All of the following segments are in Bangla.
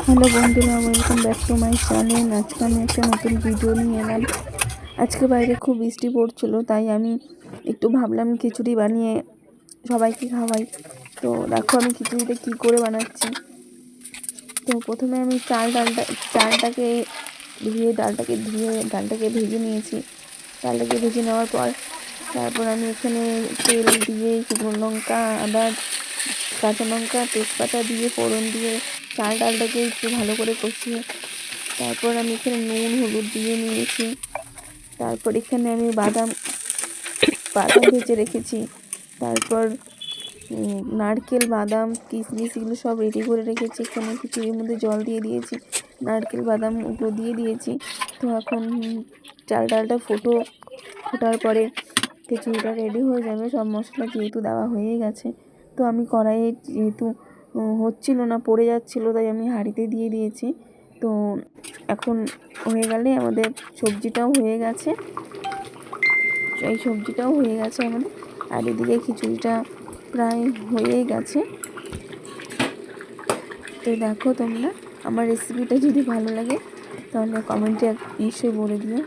হ্যালো বন্ধুরা, welcome back to my channel. আজকে আমি একটা নতুন ভিডিও নিয়ে এলাম। আজকে বাইরে খুব বৃষ্টি পড়ছিল, তাই আমি একটু ভাবলাম খিচুড়ি বানিয়ে সবাইকে খাওয়াই। তো দেখো আমি খিচুড়িটা কী করে বানাচ্ছি। তো প্রথমে আমি ডালটাকে ডালটাকে ভেজে নিয়েছি। ডালটাকে ভেজে নেওয়ার পর তারপর আমি এখানে তেল দিয়ে শুকনো লঙ্কা, আদা, কাঁচা লঙ্কা, তেজপাতা দিয়ে ফোড়ন দিয়ে ডালটাকে একটু ভালো করে কষিয়ে তারপর আমি এখানে নুন হলুদ দিয়ে নিয়েছি। তারপর এখানে আমি বাদাম ভেজে রেখেছি। তারপর নারকেল, বাদাম, কিশমিশ এগুলো সব রেডি করে রেখেছি। এখানে খিচুড়ির মধ্যে জল দিয়ে দিয়েছি, নারকেল বাদাম ওগুলো দিয়ে দিয়েছি। তো এখন ডালটা ফোটার পরে খিচুড়িটা রেডি হয়ে যাবে। সব মশলা যেহেতু দেওয়া হয়ে গেছে, তো আমি কড়াইয়ে যেহেতু হচ্ছিল না, পড়ে যাচ্ছিলো, তাই আমি হাঁড়িতে দিয়ে দিয়েছি। তো এখন হয়ে গেলে আমাদের সবজিটাও হয়ে গেছে। আমাদের। আর এদিকে খিচুড়িটা প্রায় হয়েই গেছে। তো দেখো তোমরা, আমার রেসিপিটা যদি ভালো লাগে তাহলে কমেন্টে নিশ্চয়ই বলে দিও।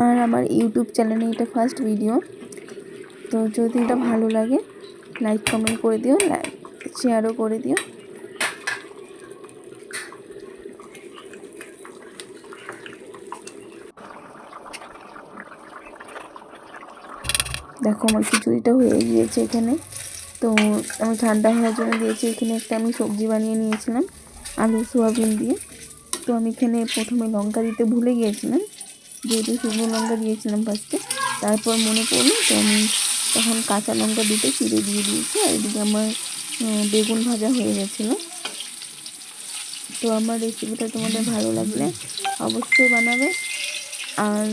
আর আমার ইউটিউব চ্যানেলে এটা ফার্স্ট ভিডিও। তো যদি এটা ভালো লাগে লাইক কমেন্ট করে দিও, শেয়ারও করে দিও। দেখো আমার খিচুড়িটা হয়ে গিয়েছে এখানে। তো আমি ঠান্ডা হওয়ার জন্য দিয়েছি। এখানে একটা আমি সবজি বানিয়ে নিয়েছিলাম আলু সোয়াবিন দিয়ে। তো আমি এখানে প্রথমে লঙ্কা দিতে ভুলে গিয়েছিলাম, যেহেতু শুকনো লঙ্কা দিয়েছিলাম ফার্স্টে। তারপর মনে পড়লো, তো আমি তখন কাঁচা লঙ্কা দিতে চিড়ে দিয়ে দিয়েছি। আর এদিকে আমার বেগুন ভাজা হয়ে গেছিলো। তো আমার রেসিপিটা তোমাদের ভালো লাগলে অবশ্যই বানাবে। আর